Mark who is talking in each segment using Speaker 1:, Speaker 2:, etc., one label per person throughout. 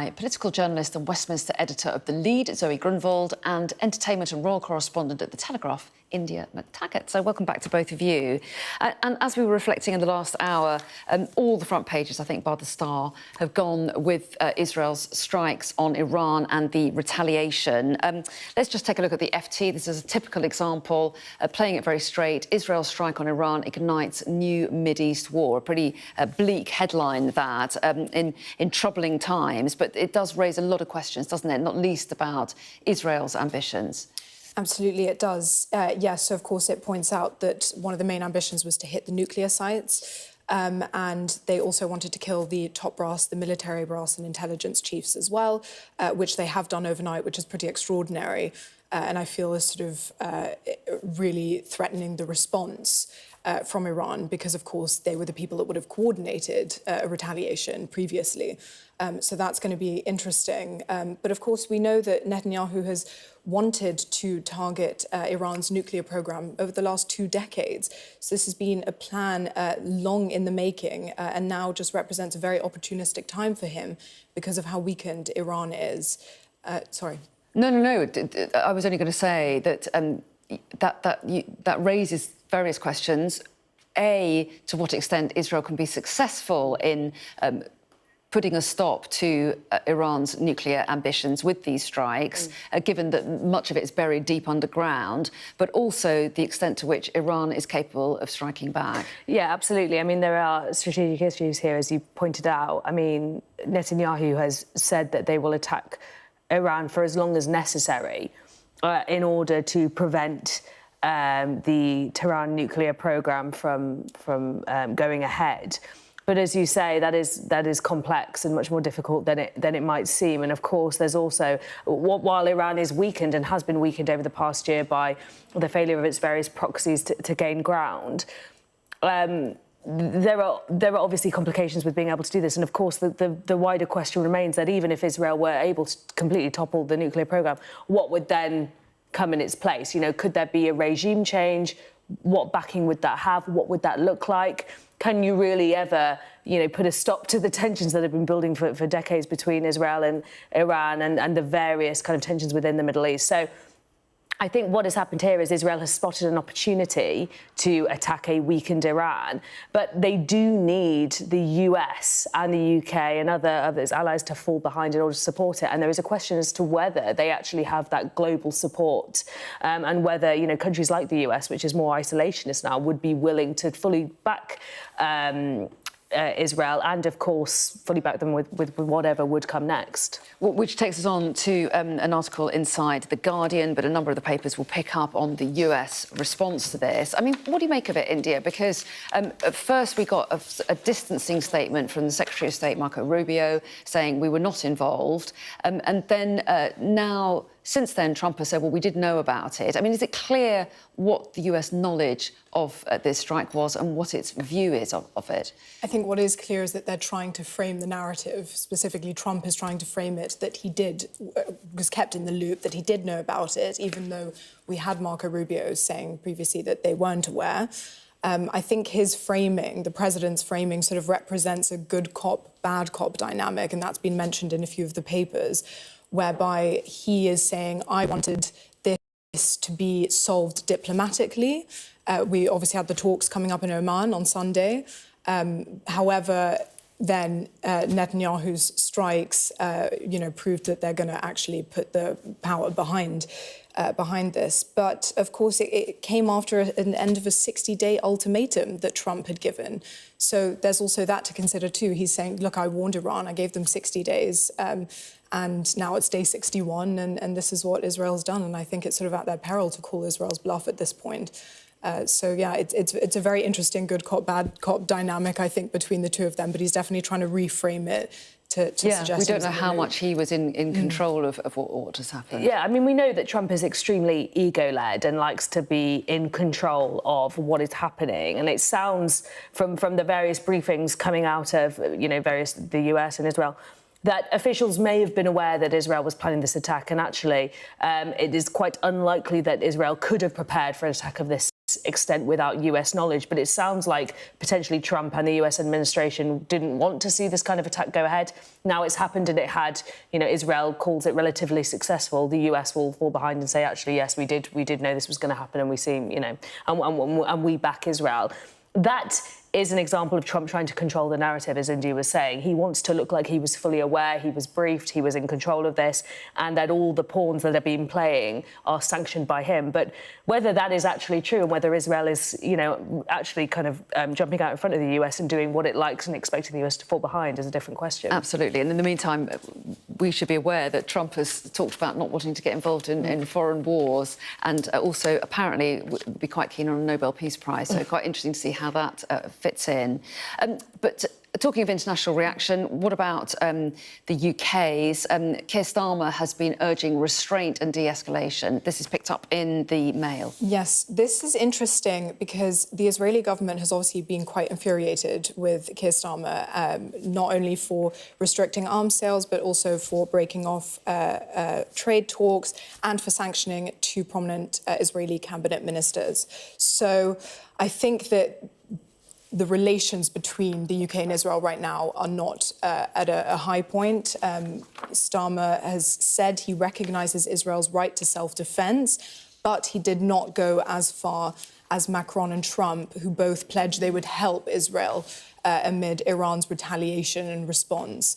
Speaker 1: by political journalist and Westminster editor of The Lead, Zoe Grunwald, and entertainment and royal correspondent at The Telegraph, India McTaggart. So welcome back to both of you. And as we were reflecting in the last hour, all the front pages, I think, bar the Star, have gone with Israel's strikes on Iran and the retaliation. Let's just take a look at the FT. This is a typical example, playing it very straight. Israel's strike on Iran ignites new Mideast war. A pretty bleak headline, that, in troubling times. But it does raise a lot of questions, doesn't it? Not least about Israel's ambitions.
Speaker 2: Absolutely, it does. Yes, so of course it points out that one of the main ambitions was to hit the nuclear sites, and they also wanted to kill the top brass, the military brass and intelligence chiefs as well, which they have done overnight, which is pretty extraordinary, and I feel is sort of really threatening the response from Iran, because of course they were the people that would have coordinated a retaliation previously. So that's going to be interesting. But of course we know that Netanyahu has wanted to target Iran's nuclear program over the last 2 decades. So this has been a plan long in the making, and now just represents a very opportunistic time for him because of how weakened Iran is. Sorry. No.
Speaker 1: I was only going to say that that raises various questions. A, to what extent Israel can be successful in putting a stop to Iran's nuclear ambitions with these strikes, given that much of it is buried deep underground, but also the extent to which Iran is capable of striking back.
Speaker 3: Yeah, absolutely. I mean, there are strategic issues here, as you pointed out. I mean, Netanyahu has said that they will attack Iran for as long as necessary in order to prevent the Tehran nuclear program from going ahead. But as you say, that is complex and much more difficult than it might seem. And of course, there's also, while Iran is weakened and has been weakened over the past year by the failure of its various proxies to gain ground, there are obviously complications with being able to do this. And of course, the wider question remains that even if Israel were able to completely topple the nuclear program, what would then come in its place? You know, could there be a regime change? What backing would that have? What would that look like? Can you really ever, you know, put a stop to the tensions that have been building for decades between Israel and Iran and the various kind of tensions within the Middle East? So I think what has happened here is Israel has spotted an opportunity to attack a weakened Iran, but they do need the US and the UK and others allies to fall behind in order to support it. And there is a question as to whether they actually have that global support, and whether, you know, countries like the US, which is more isolationist now, would be willing to fully back Israel and, of course, fully back them with whatever would come next.
Speaker 1: Which takes us on to an article inside The Guardian, but a number of the papers will pick up on the US response to this. I mean, what do you make of it, India? Because at first we got a distancing statement from the Secretary of State, Marco Rubio, saying we were not involved. And then now, since then, Trump has said, well, we did know about it. I mean, is it clear what the US knowledge of this strike was and what its view is of it?
Speaker 2: I think what is clear is that they're trying to frame the narrative. Specifically, Trump is trying to frame it that he was kept in the loop, that he did know about it, even though we had Marco Rubio saying previously that they weren't aware. I think his framing, the president's framing, sort of represents a good cop, bad cop dynamic, and that's been mentioned in a few of the papers, whereby he is saying, I wanted this to be solved diplomatically. We obviously had the talks coming up in Oman on Sunday. However, then Netanyahu's strikes, proved that they're going to actually put the power behind this. But of course, it came after an end of a 60-day ultimatum that Trump had given. So there's also that to consider too. He's saying, look, I warned Iran, I gave them 60 days, and now it's day 61, and this is what Israel's done. And I think it's sort of at their peril to call Israel's bluff at this point. So yeah, it's a very interesting good cop, bad cop dynamic, I think, between the two of them. But he's definitely trying to reframe it to suggest...
Speaker 1: we don't know how much he was in control of what has happened.
Speaker 3: Yeah, I mean, we know that Trump is extremely ego-led and likes to be in control of what is happening. And it sounds, from the various briefings coming out of, you know, the US and Israel, that officials may have been aware that Israel was planning this attack. And actually, it is quite unlikely that Israel could have prepared for an attack of this extent without US knowledge, but it sounds like potentially Trump and the US administration didn't want to see this kind of attack go ahead. Now it's happened and it had, Israel calls it relatively successful. The US will fall behind and say, actually, yes, we did know this was going to happen, and we seem, and we back Israel. That is an example of Trump trying to control the narrative, as India was saying. He wants to look like he was fully aware, he was briefed, he was in control of this, and that all the pawns that have been playing are sanctioned by him. But whether that is actually true and whether Israel is, actually kind of jumping out in front of the US and doing what it likes and expecting the US to fall behind is a different question.
Speaker 1: Absolutely. And in the meantime, we should be aware that Trump has talked about not wanting to get involved in foreign wars, and also apparently would be quite keen on a Nobel Peace Prize. So quite interesting to see how that fits in. But talking of international reaction, what about the UK's? Keir Starmer has been urging restraint and de-escalation. This is picked up in the Mail.
Speaker 2: Yes, this is interesting because the Israeli government has obviously been quite infuriated with Keir Starmer, not only for restricting arms sales, but also for breaking off trade talks and for sanctioning two prominent Israeli cabinet ministers. So I think that the relations between the UK and Israel right now are not at a high point. Starmer has said he recognises Israel's right to self-defence, but he did not go as far as Macron and Trump, who both pledged they would help Israel amid Iran's retaliation and response.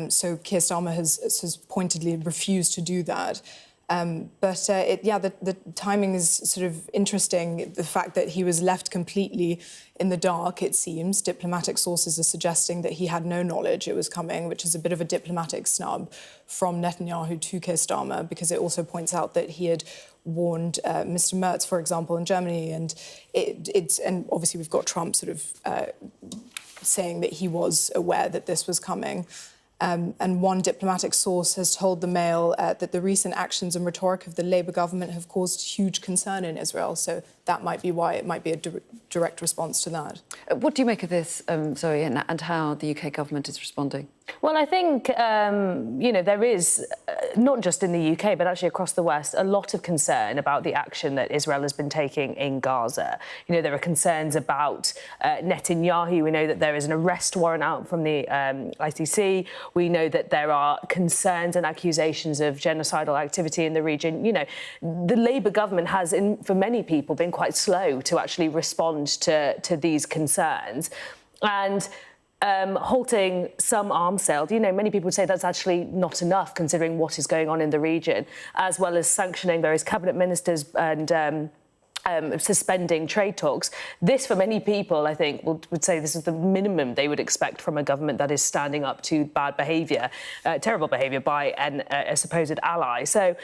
Speaker 2: So Keir Starmer has pointedly refused to do that. The timing is sort of interesting. The fact that he was left completely in the dark, it seems. Diplomatic sources are suggesting that he had no knowledge it was coming, which is a bit of a diplomatic snub from Netanyahu to Keir Starmer, because it also points out that he had warned Mr. Merz, for example, in Germany, and and obviously we've got Trump sort of saying that he was aware that this was coming. And one diplomatic source has told the Mail that the recent actions and rhetoric of the Labour government have caused huge concern in Israel. So that might be why it might be a direct response to that.
Speaker 1: What do you make of this, Zoe, and how the UK government is responding?
Speaker 3: Well, I think, there is, not just in the UK, but actually across the West, a lot of concern about the action that Israel has been taking in Gaza. There are concerns about Netanyahu. We know that there is an arrest warrant out from the ICC. We know that there are concerns and accusations of genocidal activity in the region. The Labour government has, for many people, been quite slow to actually respond to these concerns. And halting some arms sales, many people would say that's actually not enough considering what is going on in the region, as well as sanctioning various cabinet ministers and suspending trade talks. This, for many people, I think, would say this is the minimum they would expect from a government that is standing up to bad behaviour, terrible behaviour by a supposed ally. So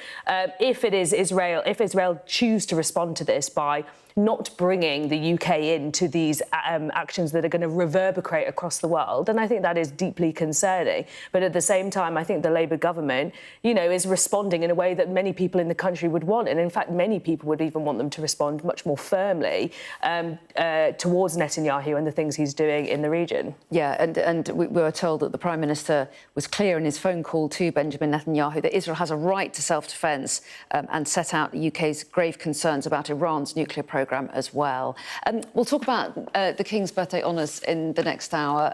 Speaker 3: if Israel choose to respond to this by not bringing the UK into these actions that are going to reverberate across the world, and I think that is deeply concerning. But at the same time, I think the Labour government, is responding in a way that many people in the country would want. And in fact, many people would even want them to respond much more firmly towards Netanyahu and the things he's doing in the region.
Speaker 1: Yeah, and we were told that the Prime Minister was clear in his phone call to Benjamin Netanyahu that Israel has a right to self-defence, and set out the UK's grave concerns about Iran's nuclear programme as well. We'll talk about the King's birthday honours in the next hour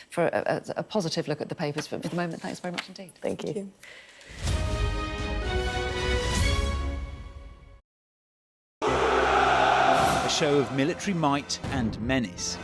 Speaker 1: for a positive look at the papers. But for the moment, thanks very much indeed.
Speaker 3: Thank you.
Speaker 2: Thank you.
Speaker 4: A show of military might and menace.